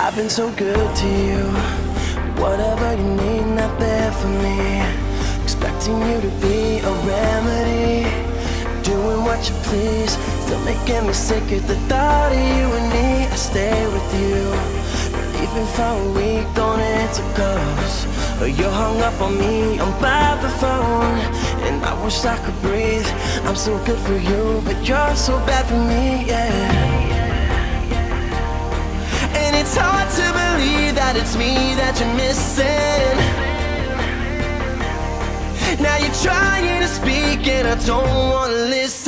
I've been so good to you. Whatever you need, not there for me. Expecting you to be a remedy, doing what you please, still making me sick at the thought of you and me. I stay with you, but even for a week, don't answer calls. You're hung up on me, I'm by the phone, and I wish I could breathe. I'm so good for you, but you're so bad for me, yeah. And it's hard to believe that it's me that you're missing. Now you're trying to speak and I don't wanna listen.